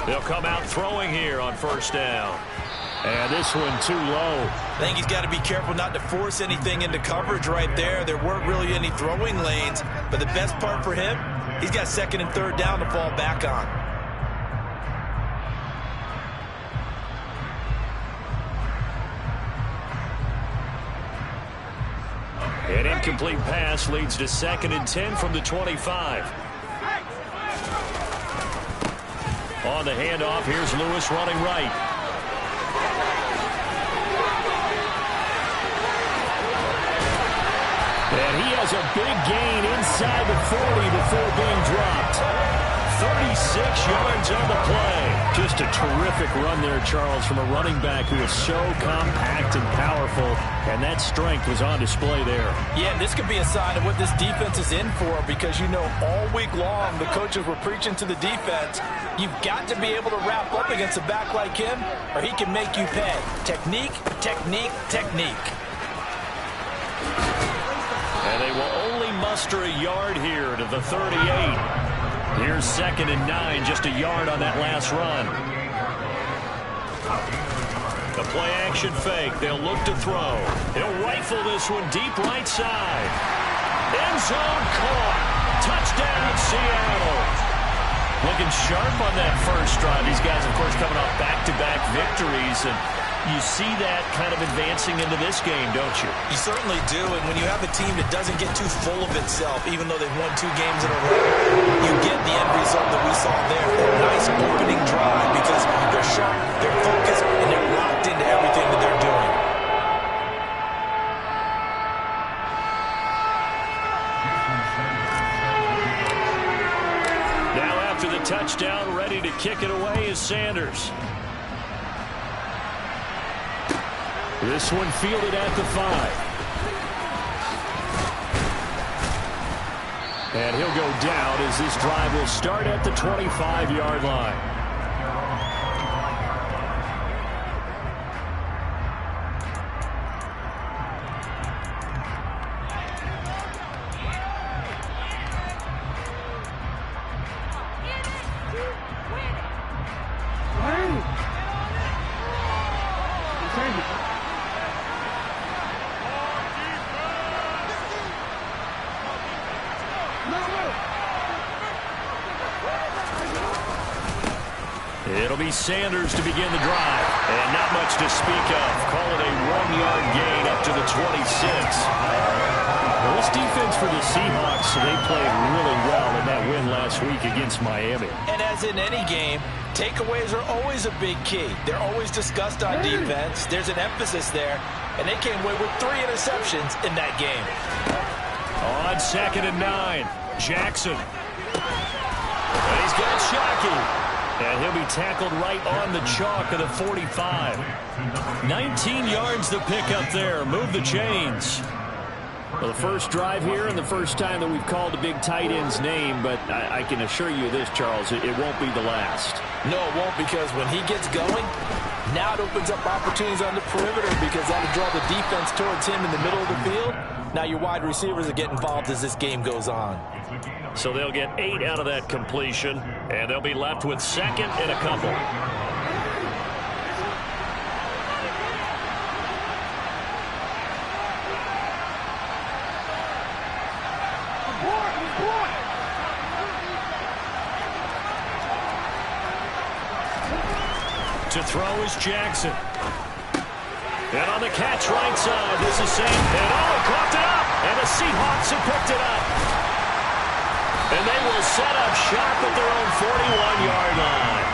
They'll come out throwing here on first down. And this one too low. I think he's got to be careful not to force anything into coverage right there. There weren't really any throwing lanes. But the best part for him, he's got second and third down to fall back on. An incomplete pass leads to 2nd and 10 from the 25. On the handoff, here's Lewis running right. And he has a big gain inside the 40 before being dropped. 36 yards on the play. Just a terrific run there, Charles, from a running back who is so compact and powerful, and that strength was on display there. Yeah, this could be a sign of what this defense is in for, because you know all week long the coaches were preaching to the defense, you've got to be able to wrap up against a back like him, or he can make you pay. Technique, technique, technique. And they will only muster a yard here to the 38. Here's 2nd and 9, just a yard on that last run. The play action fake. They'll look to throw. He'll rifle this one deep right side. End zone caught. Touchdown, Seattle. Looking sharp on that first drive. These guys, of course, coming off back-to-back victories, and you see that kind of advancing into this game, don't you? You certainly do, and when you have a team that doesn't get too full of itself, even though they've won 2 games in a row, you get the end result that we saw there. That nice opening drive, because they're sharp, they're focused, and they're locked into everything that they're doing. Now after the touchdown, ready to kick it away is Sanders. This one fielded at the 5. And he'll go down as this drive will start at the 25-yard line. It'll be Sanders to begin the drive. And not much to speak of. Call it a 1-yard gain up to the 26. Well, this defense for the Seahawks, they played really well in that win last week against Miami. And as in any game, takeaways are always a big key. They're always discussed on defense. There's an emphasis there. And they came away with 3 interceptions in that game. On 2nd and 9, Jackson. And he's got Shockey. And he'll be tackled right on the chalk of the 45. 19 yards the pick up there. Move the chains. Well, the first drive here and the first time that we've called the big tight end's name, but I can assure you this, Charles, it won't be the last. No, it won't, because when he gets going, now it opens up opportunities on the perimeter, because that'll draw the defense towards him in the middle of the field. Now your wide receivers will get involved as this game goes on. So they'll get 8 out of that completion, and they'll be left with 2nd and a couple. To throw is Jackson. And on the catch right side, this is Sam. And caught it up. And the Seahawks have picked it up. And they will set up shop at their own 41-yard line.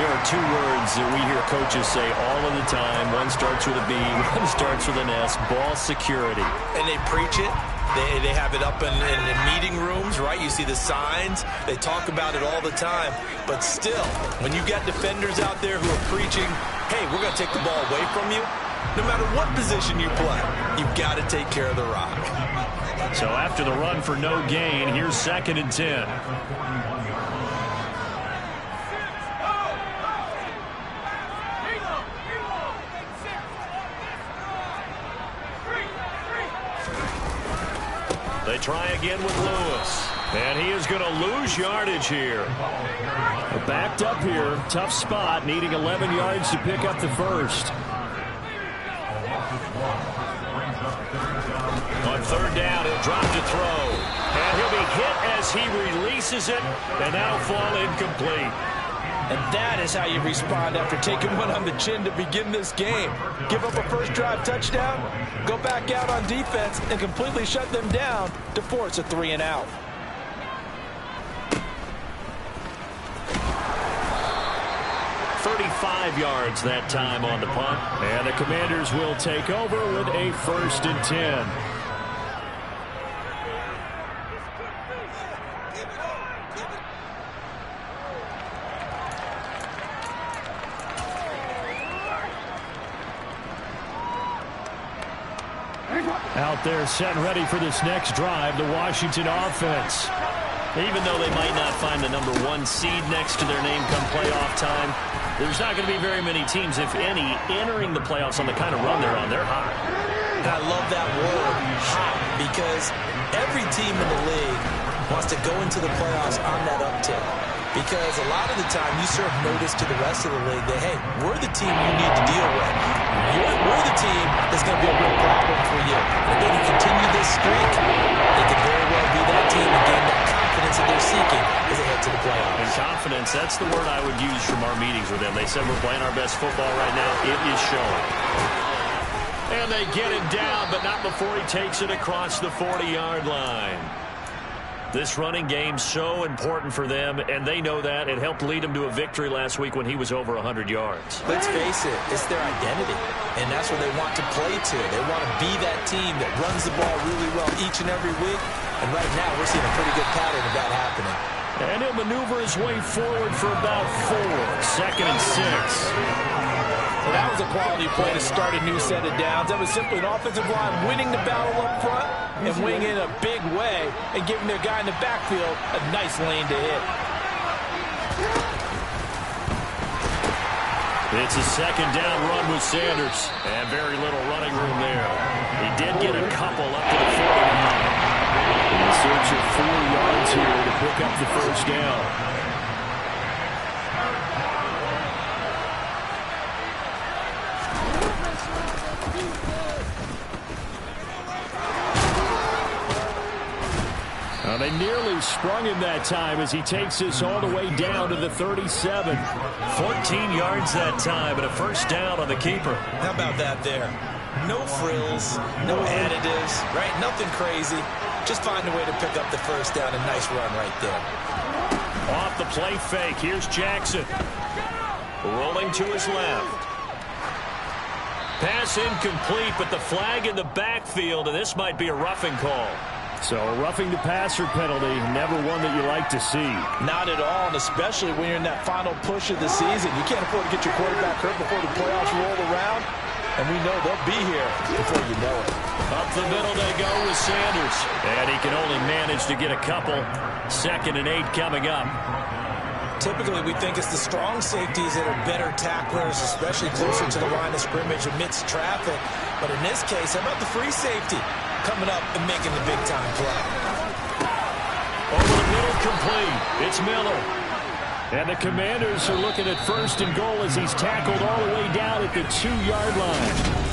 There are 2 words that we hear coaches say all of the time. One starts with a B, one starts with an S, ball security. And they preach it. They have it up in meeting rooms, right? You see the signs. They talk about it all the time. But still, when you got defenders out there who are preaching, hey, we're going to take the ball away from you, no matter what position you play, you've got to take care of the rock. So after the run for no gain, here's 2nd and 10. They try again with Lewis. And he is going to lose yardage here. Backed up here. Tough spot. Needing 11 yards to pick up the first. On third down, he'll drop to throw. And he'll be hit as he releases it. And that'll fall incomplete. And that is how you respond after taking one on the chin to begin this game. Give up a first drive touchdown, go back out on defense, and completely shut them down to force a 3-and-out. .35 yards that time on the punt. And the Commanders will take over with a 1st and 10. Out there set and ready for this next drive, the Washington offense. Even though they might not find the number 1 seed next to their name come playoff time, there's not going to be very many teams, if any, entering the playoffs on the kind of run they're on. They're hot. And I love that word, hot, because every team in the league wants to go into the playoffs on that uptick. Because a lot of the time you serve notice to the rest of the league that, hey, we're the team you need to deal with. We're the team that's going to be a real problem for you. And if they can continue this streak, they could very well be that team and gain that confidence that they're seeking as they head to the playoffs. And confidence, that's the word I would use from our meetings with them. They said we're playing our best football right now. It is showing. And they get it down, but not before he takes it across the 40-yard line. This running game so important for them, and they know that. It helped lead them to a victory last week when he was over 100 yards. Let's face it, it's their identity, and that's what they want to play to. They want to be that team that runs the ball really well each and every week, and right now we're seeing a pretty good pattern of that happening. And he'll maneuver his way forward for about 4. 2nd and 6. Well, that was a quality play to start a new set of downs. That was simply an offensive line winning the battle up front and winning in a big way and giving their guy in the backfield a nice lane to hit. It's a 2nd down run with Sanders. And very little running room there. He did get a couple up to the 49. In search of 4 yards here to pick up the first down. They nearly sprung him that time as he takes this all the way down to the 37. 14 yards that time and a first down on the keeper. How about that there? No frills, no additives, right? Nothing crazy. Just find a way to pick up the first down. A nice run right there. Off the play fake. Here's Jackson. Rolling to his left. Pass incomplete, but the flag in the backfield, and this might be a roughing call. So a roughing the passer penalty, never one that you like to see. Not at all, and especially when you're in that final push of the season. You can't afford to get your quarterback hurt before the playoffs roll around, and we know they'll be here before you know it. Up the middle they go with Sanders, and he can only manage to get a couple. 2nd and 8 coming up. Typically, we think it's the strong safeties that are better tacklers, especially closer to the line of scrimmage amidst traffic. But in this case, how about the free safety coming up and making the big-time play? Over the middle, complete. It's Miller. And the Commanders are looking at 1st and goal as he's tackled all the way down at the 2-yard line.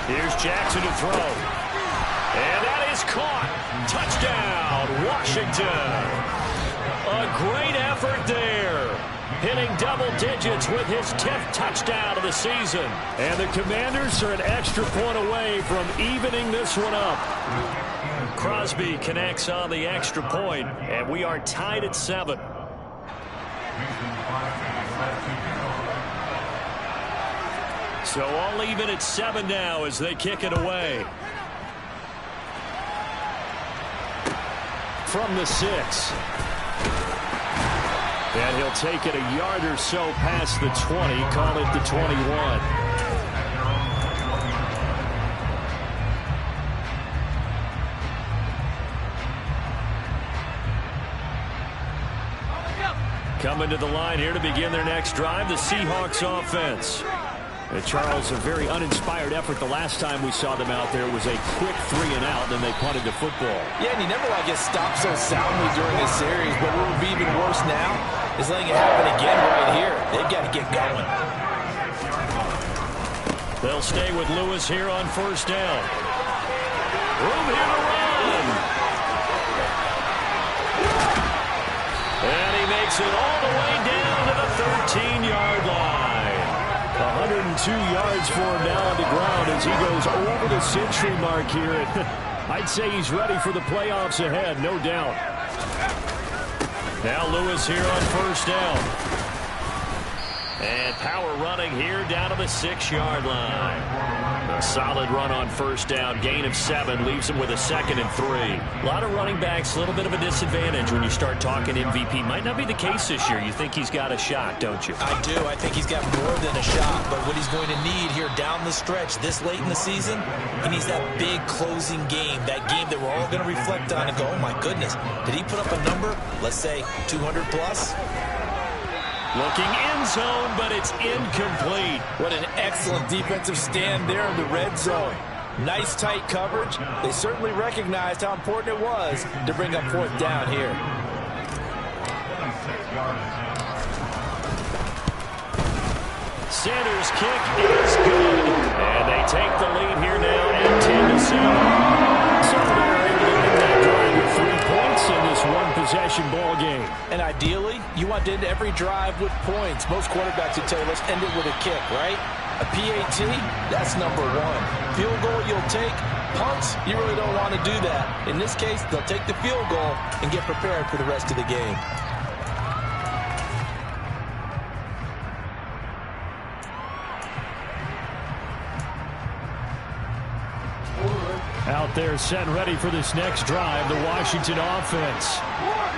Here's Jackson to throw. And that is caught. Touchdown, Washington. A great effort there. Hitting double digits with his 10th touchdown of the season. And the Commanders are an extra point away from evening this one up. Crosby connects on the extra point, and we are tied at 7. So all even at 7 now as they kick it away. From the 6. And he'll take it a yard or so past the 20, call it the 21. Coming to the line here to begin their next drive, the Seahawks offense. Charles, a very uninspired effort the last time we saw them out there was a quick 3-and-out, then they punted the football. Yeah, and you never want to get stopped so soundly during this series, but what would be even worse now is letting it happen again right here. They've got to get going. They'll stay with Lewis here on first down. Room here to run. And he makes it all the way down to the 13-yard line. 102 yards for him now on the ground as he goes over the century mark here. I'd say he's ready for the playoffs ahead, no doubt. Now Lewis here on first down. And power running here down to the 6-yard line. A solid run on first down. Gain of 7 leaves him with a 2nd and 3. A lot of running backs, a little bit of a disadvantage when you start talking MVP. Might not be the case this year. You think he's got a shot, don't you? I do. I think he's got more than a shot. But what he's going to need here down the stretch this late in the season, he needs that big closing game. That game that we're all going to reflect on and go, oh my goodness, did he put up a number? Let's say 200 plus? Looking end zone, but it's incomplete. What an excellent defensive stand there in the red zone. Nice tight coverage. They certainly recognized how important it was to bring up fourth down here. Sanders' kick is good. And they take the lead here now at 10-7. So they're able to win that drive with 3 points in this one-possession ball game. And ideally, you want to end every drive with points. Most quarterbacks would tell you, let's end it with a kick, right? A PAT, that's number 1. Field goal you'll take. Punts, you really don't want to do that. In this case, they'll take the field goal and get prepared for the rest of the game. Out there set and ready for this next drive, the Washington offense.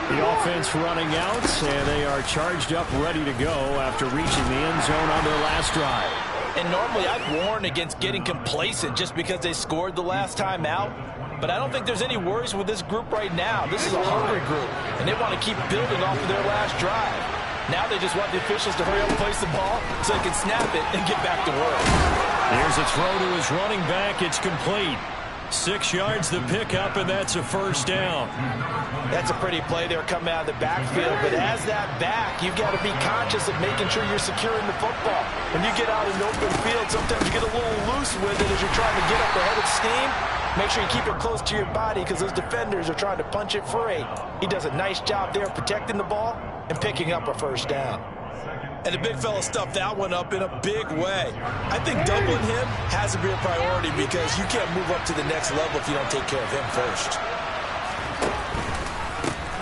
The offense running out, and they are charged up, ready to go after reaching the end zone on their last drive. And normally I'd warn against getting complacent just because they scored the last time out. But I don't think there's any worries with this group right now. This is a hungry group, and they want to keep building off of their last drive. Now they just want the officials to hurry up and place the ball so they can snap it and get back to work. Here's a throw to his running back. It's complete. 6 yards the pickup, and that's a first down. That's a pretty play there coming out of the backfield, but as that back, you've got to be conscious of making sure you're securing the football. When you get out in the open field, sometimes you get a little loose with it as you're trying to get up ahead of steam. Make sure you keep it close to your body because those defenders are trying to punch it free. He does a nice job there protecting the ball and picking up a first down. And the big fella stuffed that one up in a big way. I think doubling him has to be a priority because you can't move up to the next level if you don't take care of him first.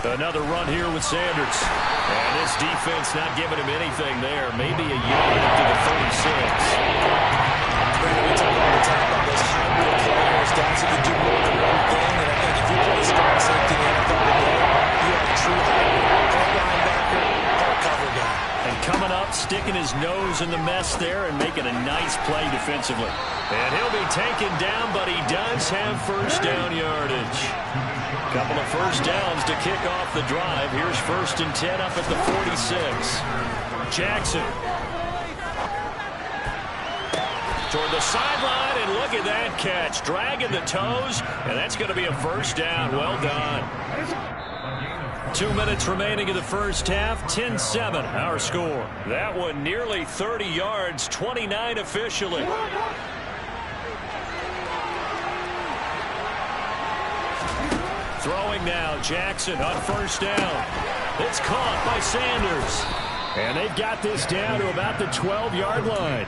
Another run here with Sanders. And this defense not giving him anything there. Maybe a yard up to the 36. Brandon, we talk all the time about those hybrid players, guys who can do more than one thing. And I think if you play strong safety in the NFL today, you have a true hybrid. Point linebacker, or cover guy. And coming up, sticking his nose in the mess there and making a nice play defensively. And he'll be taken down, but he does have first down yardage. Couple of first downs to kick off the drive. Here's 1st and 10 up at the 46. Jackson. Toward the sideline, and look at that catch. Dragging the toes, and that's going to be a first down. Well done. 2 minutes remaining in the first half. 10-7, our score. That one nearly 30 yards, 29 officially. Throwing now, Jackson on first down. It's caught by Sanders. And they've got this down to about the 12-yard line.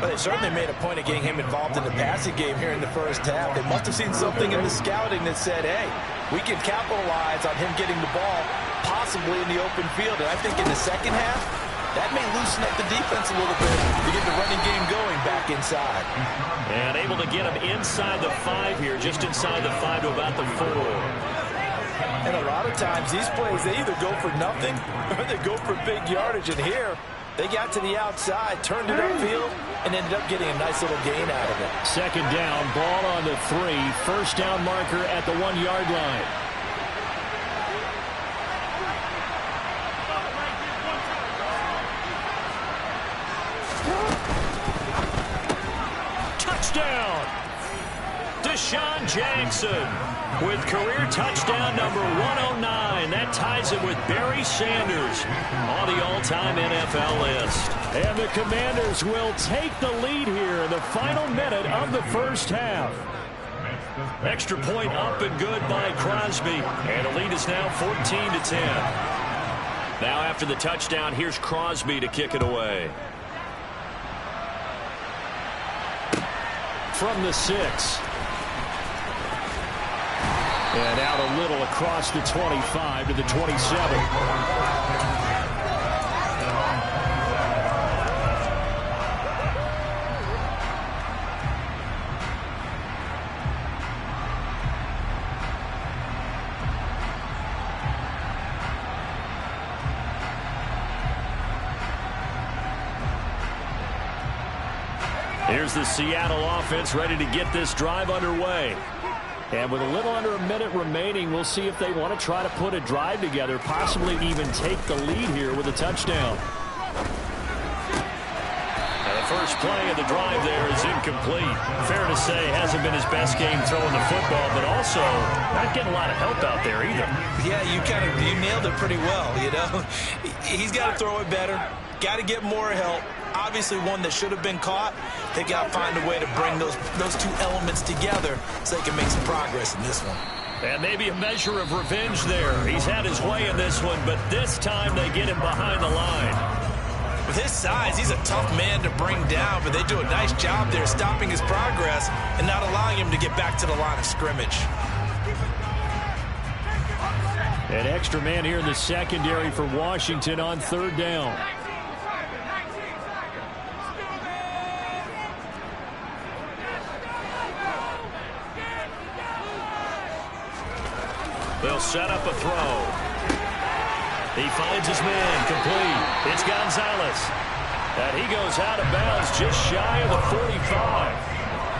Well, they certainly made a point of getting him involved in the passing game here in the first half. They must have seen something in the scouting that said, hey, we can capitalize on him getting the ball possibly in the open field. And I think in the second half, that may loosen up the defense a little bit to get the running game going back inside. And able to get him inside the 5 here, just inside the 5 to about the 4. And a lot of times, these plays, they either go for nothing or they go for big yardage. And here, they got to the outside, turned it upfield, and ended up getting a nice little gain out of it. Second down, ball on the 3. First down marker at the 1-yard line. touchdown. Deshaun Jackson with career touchdown number 109. That ties it with Barry Sanders on the all-time NFL list. And the Commanders will take the lead here in the final minute of the first half. Extra point up and good by Crosby. And the lead is now 14-10. Now after the touchdown, here's Crosby to kick it away. From the 6. And out a little across the 25 to the 27. Here's the Seattle offense ready to get this drive underway. And with a little under a minute remaining, we'll see if they want to try to put a drive together, possibly even take the lead here with a touchdown. And the first play of the drive there is incomplete. Fair to say, hasn't been his best game throwing the football, but also not getting a lot of help out there either. Yeah, you nailed it pretty well, you know. He's got to throw it better. Got to get more help. Obviously one that should have been caught. They got to find a way to bring those two elements together so they can make some progress in this one. And maybe a measure of revenge there. He's had his way in this one, but this time they get him behind the line. With his size, he's a tough man to bring down, but they do a nice job there stopping his progress and not allowing him to get back to the line of scrimmage. An extra man here in the secondary for Washington on third down. They'll set up a throw. He finds his man, complete. It's Gonzalez. And he goes out of bounds just shy of the 45.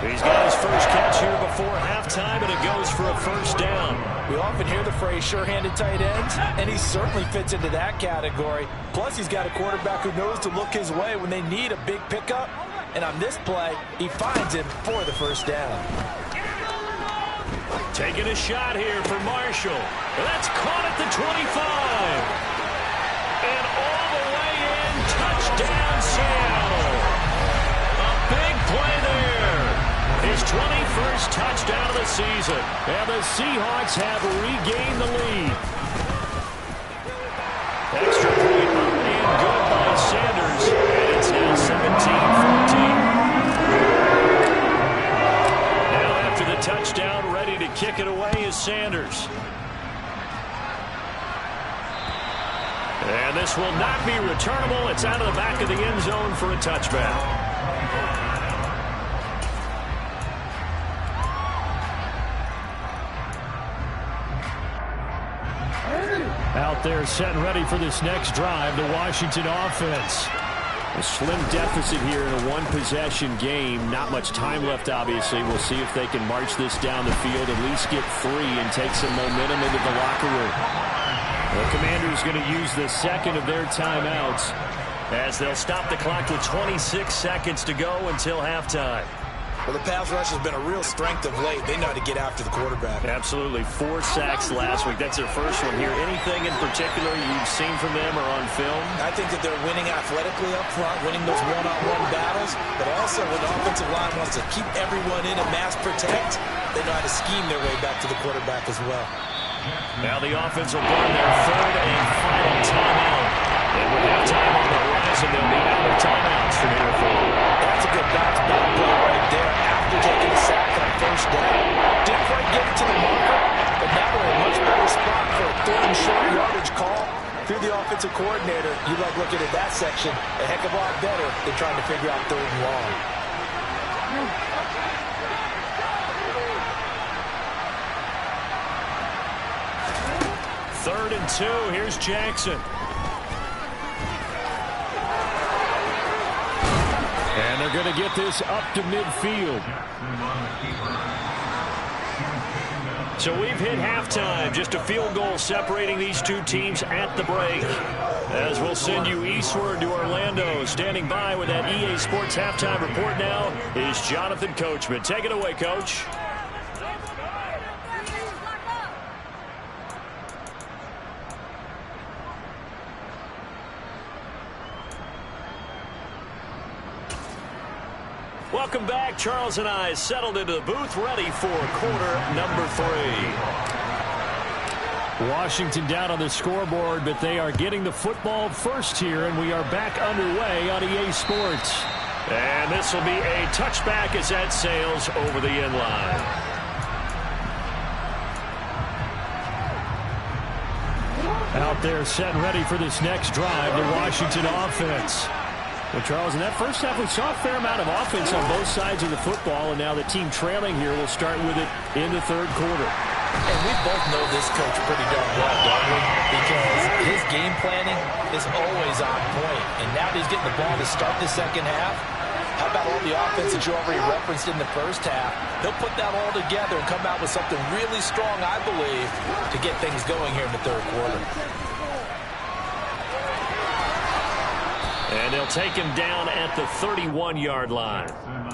He's got his first catch here before halftime, and it goes for a first down. We often hear the phrase sure-handed tight ends, and he certainly fits into that category. Plus, he's got a quarterback who knows to look his way when they need a big pickup. And on this play, he finds him for the first down. Taking a shot here for Marshall. That's caught at the 25. And all the way in, touchdown Seattle. A big play there. His 21st touchdown of the season. And the Seahawks have regained the lead. Extra point up and good by Sanders. And it's now 17-14. The touchdown, ready to kick it away is Sanders. And this will not be returnable. It's out of the back of the end zone for a touchback. Out there set and ready for this next drive, the Washington offense. A slim deficit here in a one-possession game. Not much time left, obviously. We'll see if they can march this down the field, at least get 3 and take some momentum into the locker room. The Commanders going to use the second of their timeouts as they'll stop the clock with 26 seconds to go until halftime. Well, the pass rush has been a real strength of late. They know how to get after the quarterback. Absolutely. 4 sacks last week. That's their first one here. Anything in particular you've seen from them or on film? I think that they're winning athletically up front, winning those one-on-one battles, but also when the offensive line wants to keep everyone in and mass protect, they know how to scheme their way back to the quarterback as well. Now the offense will burn their third and final timeout. And with halftime on the horizon, they'll be out of timeouts from here forward. That's a good bounce back play right there after taking a sack on first down. Didn't quite get it to the marker, but now they're in a much better spot for a third and short yardage call. Through the offensive coordinator, you like looking at that section a heck of a lot better than trying to figure out third and long. Third and 2. Here's Jackson. And they're going to get this up to midfield. So we've hit halftime. Just a field goal separating these two teams at the break. As we'll send you eastward to Orlando. Standing by with that EA Sports halftime report now is Jonathan Coachman. Take it away, Coach. Welcome back. Charles and I settled into the booth, ready for quarter number 3. Washington down on the scoreboard, but they are getting the football first here, and we are back underway on EA Sports. And this will be a touchback as that sails over the end line. Out there set and ready for this next drive, the Washington offense. Well, Charles, in that first half, we saw a fair amount of offense on both sides of the football, and now the team trailing here will start with it in the third quarter. And we both know this coach pretty darn well, don't we? Because his game planning is always on point. And now that he's getting the ball to start the second half, how about all the offense that you already referenced in the first half? He'll put that all together and come out with something really strong, I believe, to get things going here in the third quarter. And they'll take him down at the 31-yard line.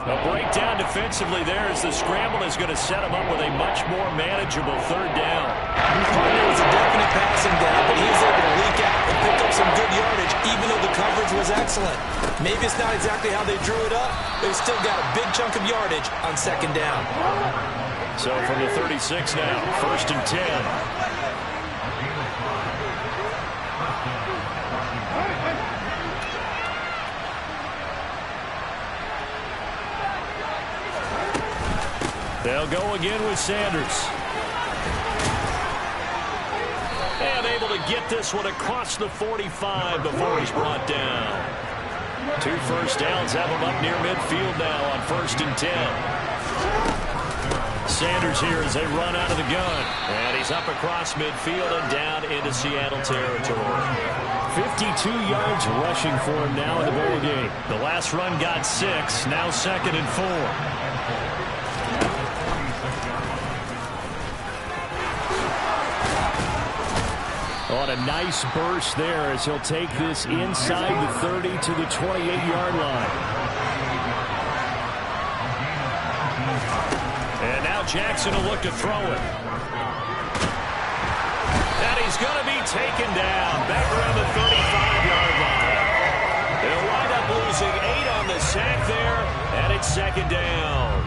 A breakdown defensively there as the scramble is going to set him up with a much more manageable third down. It was a definite passing down, but he was able to leak out and pick up some good yardage, even though the coverage was excellent. Maybe it's not exactly how they drew it up, but he still got a big chunk of yardage on second down. So from the 36 now, 1st and 10. They'll go again with Sanders. And able to get this one across the 45 before he's brought down. 2 first downs have him up near midfield now on 1st and 10. Sanders here as they run out of the gun. And he's up across midfield and down into Seattle territory. 52 yards rushing for him now in the ball game. The last run got 6, now 2nd and 4. On a nice burst there as he'll take this inside the 30 to the 28-yard line. And now Jackson will look to throw it. And he's going to be taken down back around the 35-yard line. They'll wind up losing 8 on the sack there, and it's 2nd down.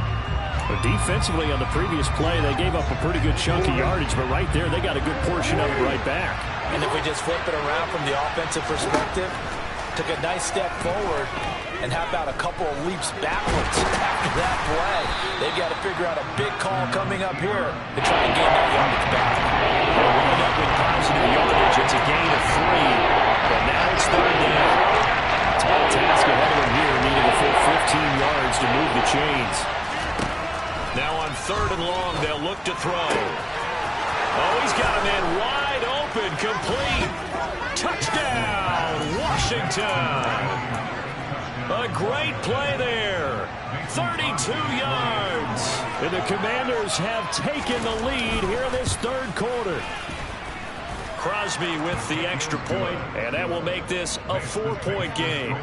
But defensively on the previous play, they gave up a pretty good chunk of yardage, but right there, they got a good portion of it right back. And if we just flip it around from the offensive perspective, took a nice step forward, and how about a couple of leaps backwards after that play? They've got to figure out a big call coming up here to try and gain that yardage back. They'll wind up with positive yardage. It's a gain of 3, but now it's 3rd down. Tall task ahead of him here, needing a full 15 yards to move the chains. Now on 3rd and long, they'll look to throw. Oh, he's got a man wide open, complete. Touchdown, Washington. A great play there. 32 yards. And the Commanders have taken the lead here in this third quarter. Crosby with the extra point, and that will make this a 4-point game.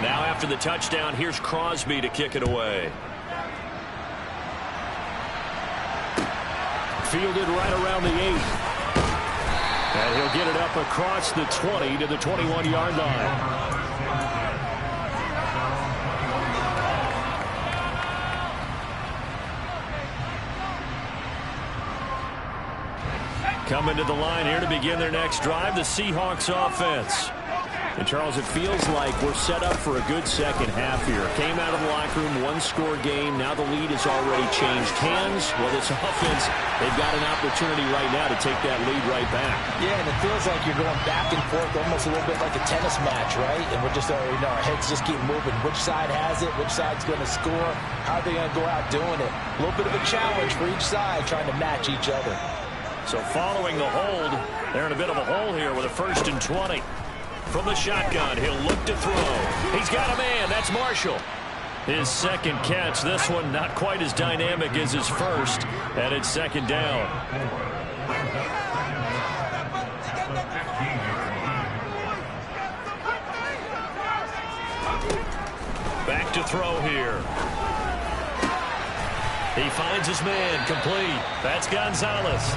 Now after the touchdown, here's Crosby to kick it away. Fielded right around the 8. And he'll get it up across the 20 to the 21-yard line. Coming to the line here to begin their next drive, the Seahawks offense. And, Charles, it feels like we're set up for a good second half here. Came out of the locker room, 1-score game. Now the lead has already changed hands. Well, this offense, they've got an opportunity right now to take that lead right back. Yeah, and it feels like you're going back and forth almost a little bit like a tennis match, right? And we're just, our heads just keep moving. Which side has it? Which side's going to score? How are they going to go out doing it? A little bit of a challenge for each side trying to match each other. So following the hold, they're in a bit of a hole here with a 1st and 20. From the shotgun, he'll look to throw. He's got a man. That's Marshall. His second catch. This one not quite as dynamic as his first. And it's second down. Back to throw here. He finds his man, complete. That's Gonzalez.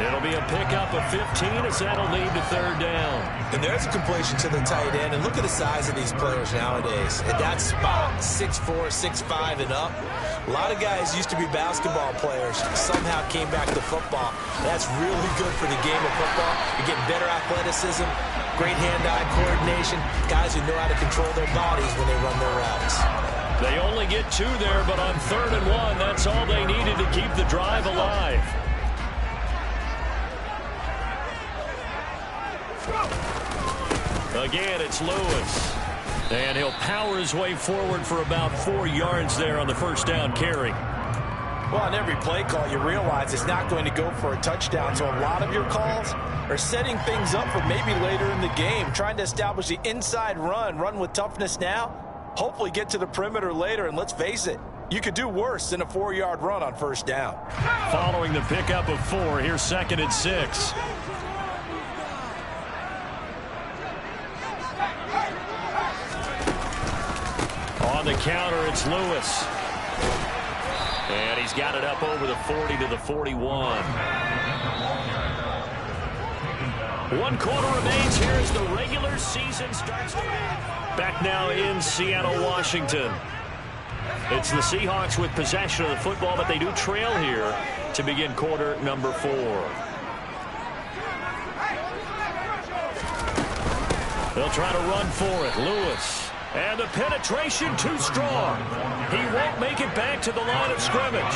It'll be a pickup of 15 as that'll lead to third down. And there's a completion to the tight end. And look at the size of these players nowadays. At that spot, 6'4", 6'5", and up. A lot of guys used to be basketball players, somehow came back to football. That's really good for the game of football. You're getting better athleticism, great hand-eye coordination, guys who know how to control their bodies when they run their routes. They only get 2 there, but on 3rd and 1, that's all they needed to keep the drive alive. Again, it's Lewis. And he'll power his way forward for about 4 yards there on the first down carry. Well, on every play call, you realize it's not going to go for a touchdown. So a lot of your calls are setting things up for maybe later in the game, trying to establish the inside run with toughness now, hopefully get to the perimeter later. And let's face it, you could do worse than a 4-yard run on first down. Following the pickup of 4, here's 2nd and 6. On the counter, it's Lewis. And he's got it up over the 40 to the 41. 1 quarter remains here as the regular season starts. Back now in Seattle, Washington. It's the Seahawks with possession of the football, but they do trail here to begin quarter number 4. They'll try to run for it. Lewis. And the penetration too strong. He won't make it back to the line of scrimmage.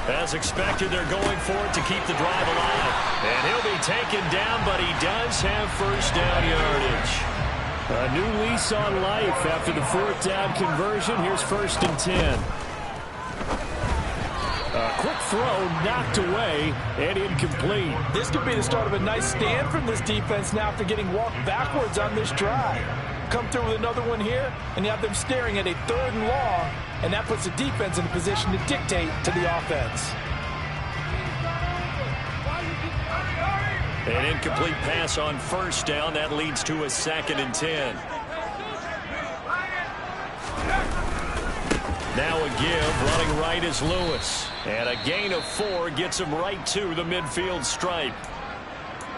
As expected, they're going for it to keep the drive alive. And he'll be taken down, but he does have first down yardage. A new lease on life after the 4th down conversion. Here's 1st and 10. A quick throw knocked away and incomplete. This could be the start of a nice stand from this defense now after getting walked backwards on this drive. Come through with another one here, and you have them staring at a 3rd and long, and that puts the defense in a position to dictate to the offense. An incomplete pass on first down. That leads to a 2nd and 10. Now a give, running right is Lewis. And a gain of 4 gets him right to the midfield stripe.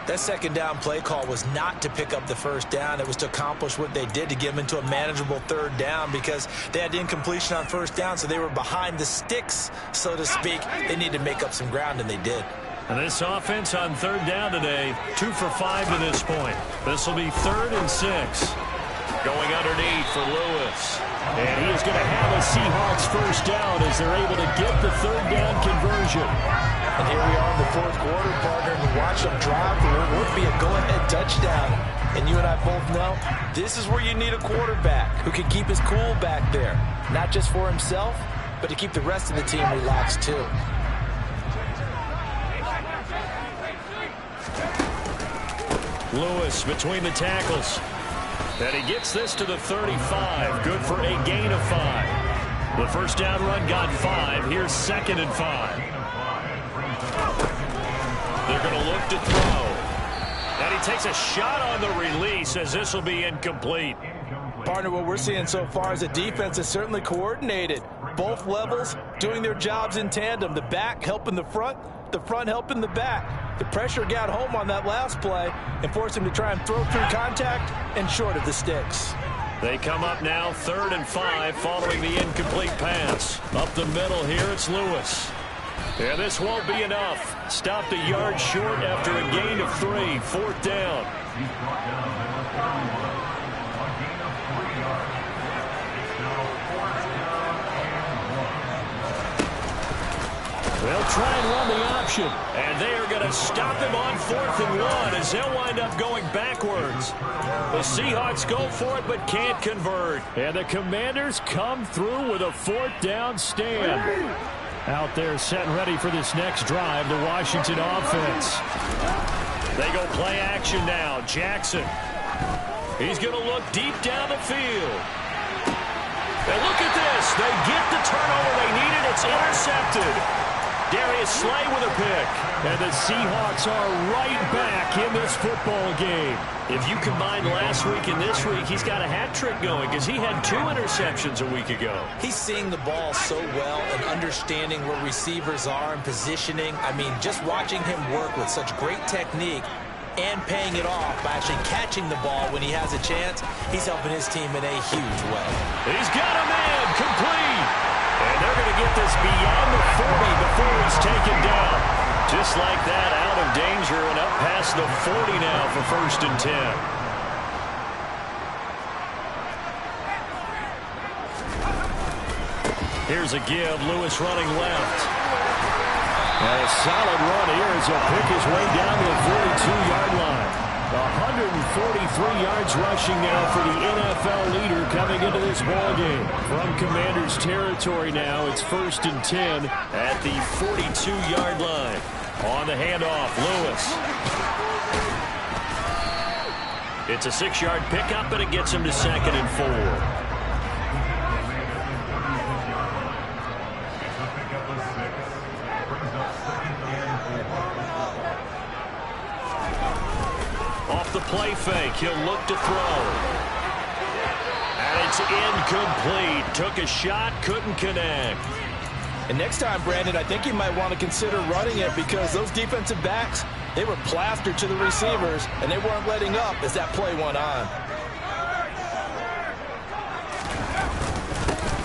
That 2nd down play call was not to pick up the first down. It was to accomplish what they did, to get them into a manageable 3rd down, because they had incompletion on first down, so they were behind the sticks, so to speak. They needed to make up some ground, and they did. And this offense on 3rd down today, 2 for 5 to this point. This will be 3rd and 6. Going underneath for Lewis. And he is going to have a Seahawks first down as they're able to get the 3rd down conversion. And here we are in the 4th quarter, partner, and watch them drive for what would be a go-ahead touchdown. And you and I both know this is where you need a quarterback who can keep his cool back there. Not just for himself, but to keep the rest of the team relaxed too. Lewis between the tackles. And he gets this to the 35. Good for a gain of 5. The first down run got 5. Here's 2nd and 5. They're going to look to throw. And he takes a shot on the release as this will be incomplete. Partner, what we're seeing so far is the defense is certainly coordinated. Both levels doing their jobs in tandem. The back helping the front helping the back. The pressure got home on that last play and forced him to try and throw through contact and short of the sticks. They come up now 3rd and 5 following the incomplete pass. Up the middle here, it's Lewis. And this won't be enough. Stopped a yard short after a gain of 3. 4th down. They'll try and run the option. And they are going to stop him on 4th and 1 as they'll wind up going backwards. The Seahawks go for it but can't convert. And the Commanders come through with a 4th down stand. Out there set and ready for this next drive, the Washington offense. They go play action now. Jackson. He's going to look deep down the field. And look at this. They get the turnover they needed. It's intercepted. Darius Slay with a pick. And the Seahawks are right back in this football game. If you combine last week and this week, he's got a hat trick going because he had 2 interceptions a week ago. He's seeing the ball so well and understanding where receivers are and positioning. I mean, just watching him work with such great technique and paying it off by actually catching the ball when he has a chance, he's helping his team in a huge way. He's got a man complete. And they're going to get this beyond the 40 before he's taken down. Just like that, out of danger and up past the 40 now for 1st and 10. Here's a give. Lewis running left. And a solid run here as he'll pick his way down to the 42-yard line. 143 yards rushing now for the NFL leader coming into this ballgame. From Commanders territory now, it's 1st and 10 at the 42-yard line. On the handoff, Lewis. It's a 6-yard pickup, and it gets him to 2nd and 4. Off the play fake, he'll look to throw. And it's incomplete. Took a shot, couldn't connect. And next time, Brandon, I think you might want to consider running it because those defensive backs, they were plastered to the receivers, and they weren't letting up as that play went on.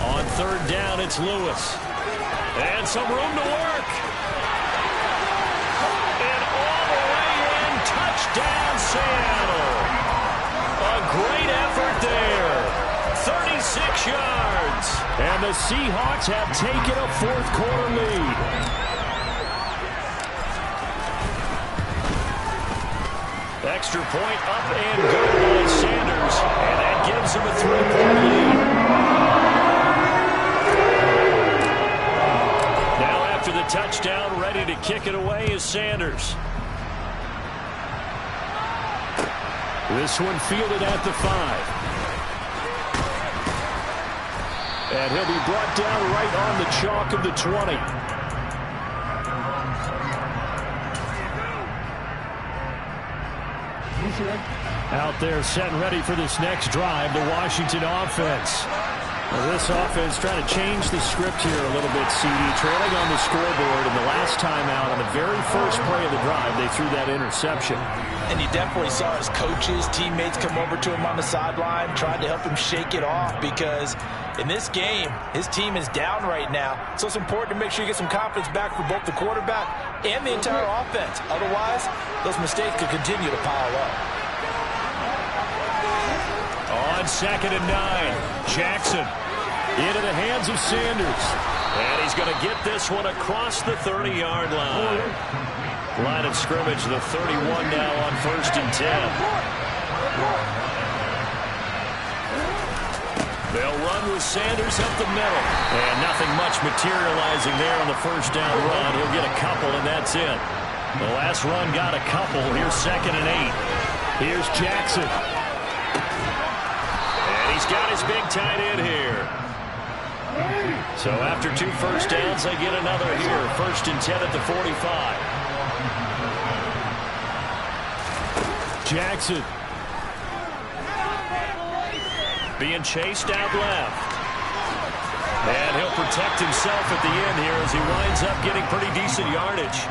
On 3rd down, it's Lewis. And some room to work. And all the way in, touchdown, Seattle. A great effort there. 36 yards. And the Seahawks have taken a 4th quarter lead. Extra point up and good by Sanders. And that gives him a 3-point lead. Now after the touchdown, ready to kick it away is Sanders. This one fielded at the 5. And he'll be brought down right on the chalk of the 20. Out there set and ready for this next drive, the Washington offense. Well, this offense trying to change the script here a little bit, CD. Trailing on the scoreboard, and the last time out on the very first play of the drive, they threw that interception. And you definitely saw his coaches, teammates come over to him on the sideline, tried to help him shake it off because in this game, his team is down right now. So it's important to make sure you get some confidence back for both the quarterback and the entire offense. Otherwise, those mistakes could continue to pile up. On 2nd and 9, Jackson into the hands of Sanders. And he's going to get this one across the 30-yard line. Line of scrimmage, the 31 now on 1st and 10. They'll run with Sanders up the middle. And nothing much materializing there on the 1st down run. He'll get a couple, and that's it. The last run got a couple. Here's 2nd and 8. Here's Jackson. And he's got his big tight end here. So after 2 first downs, they get another here. 1st and 10 at the 45. Jackson. Being chased out left. And he'll protect himself at the end here as he winds up getting pretty decent yardage.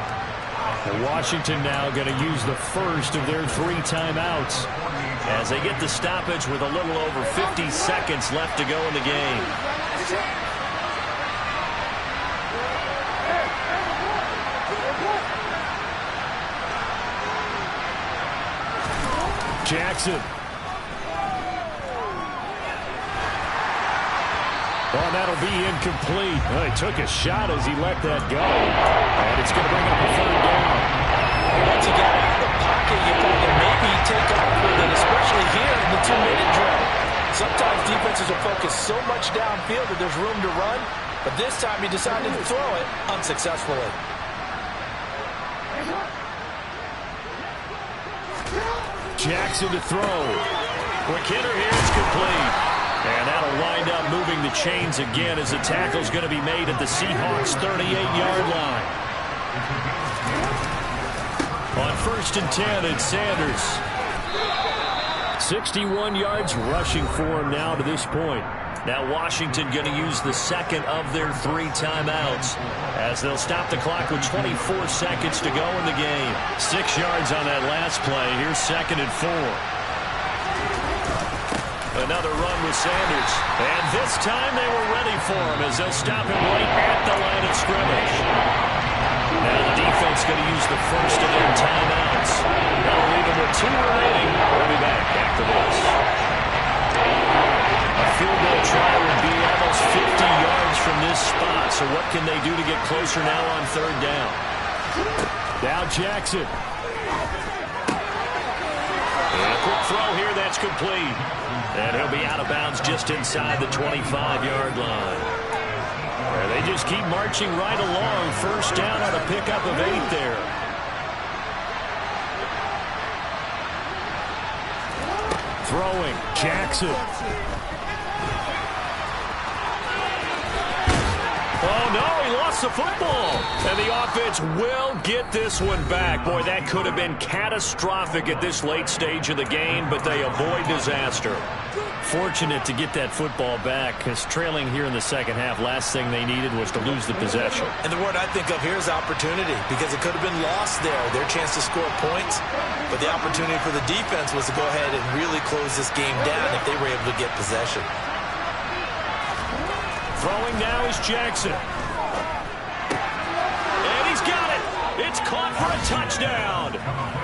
And Washington now going to use the first of their 3 timeouts as they get the stoppage with a little over 50 seconds left to go in the game. Jackson. Well, that'll be incomplete. Well, he took a shot as he let that go. And it's going to bring up a 3rd down. Once you get out of the pocket, you can maybe take off with it, especially here in the 2-minute drill. Sometimes defenses will focus so much downfield that there's room to run, but this time he decided to throw it unsuccessfully. Jackson to throw. Quick hitter here. It's complete. And that'll wind up moving the chains again as the tackle's going to be made at the Seahawks' 38-yard line. On 1st and 10, it's Sanders. 61 yards rushing for him now to this point. Now Washington going to use the second of their 3 timeouts as they'll stop the clock with 24 seconds to go in the game. 6 yards on that last play. Here's 2nd and 4. Another run with Sanders. And this time they were ready for him as they'll stop him right at the line of scrimmage. Now the defense going to use the first of their timeouts. That'll leave them with 2 remaining. We'll be back after this. A field goal try would be almost 50 yards from this spot. So what can they do to get closer now on 3rd down? Now Jackson. And a quick throw here. That's complete. And he'll be out of bounds just inside the 25-yard line. And they just keep marching right along. 1st down on a pickup of 8 there. Throwing, Jackson. Oh, no, he lost the football. And the offense will get this one back. Boy, that could have been catastrophic at this late stage of the game, but they avoid disaster. Fortunate to get that football back, because trailing here in the second half, last thing they needed was to lose the possession. And the word I think of here is opportunity, because it could have been lost there, their chance to score points. But the opportunity for the defense was to go ahead and really close this game down if they were able to get possession. Throwing now is Jackson. And he's got it. It's caught for a touchdown.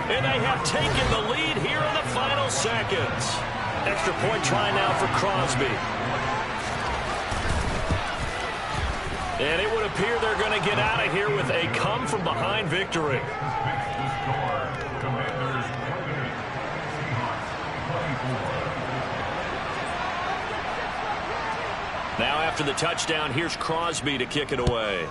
And they have taken the lead here in the final seconds. Extra point try now for Crosby. And it would appear they're going to get out of here with a come-from-behind victory. Now after the touchdown, here's Crosby to kick it away.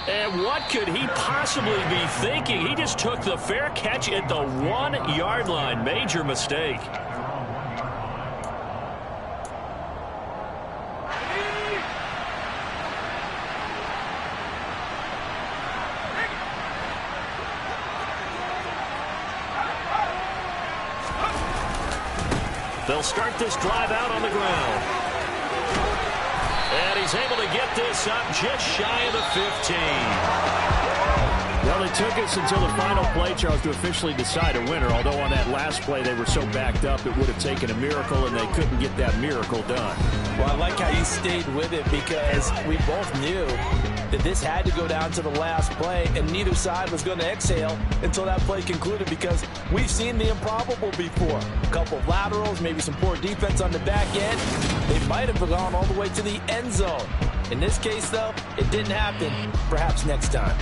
And what could he possibly be thinking? He just took the fair catch at the 1-yard line. Major mistake. They'll start this drive out on the ground. And he's able to get this up just shy of the 15. Well, it took us until the final play, Charles, to officially decide a winner. Although on that last play they were so backed up it would have taken a miracle, and they couldn't get that miracle done. Well, I like how you stayed with it, because we both knew that this had to go down to the last play, and neither side was going to exhale until that play concluded, because we've seen the improbable before. A couple of laterals, maybe some poor defense on the back end. They might have gone all the way to the end zone. In this case, though, it didn't happen. Perhaps next time.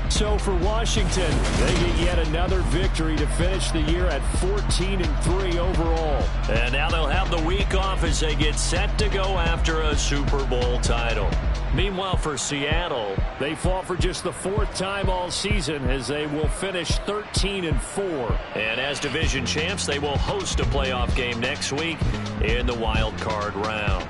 So for Washington, they get yet another victory to finish the year at 14-3 overall. And now they'll have the week off as they get set to go after a Super Bowl title. Meanwhile, for Seattle, they fought for just the 4th time all season as they will finish 13-4. And as division champs, they will host a playoff game next week in the wild card round.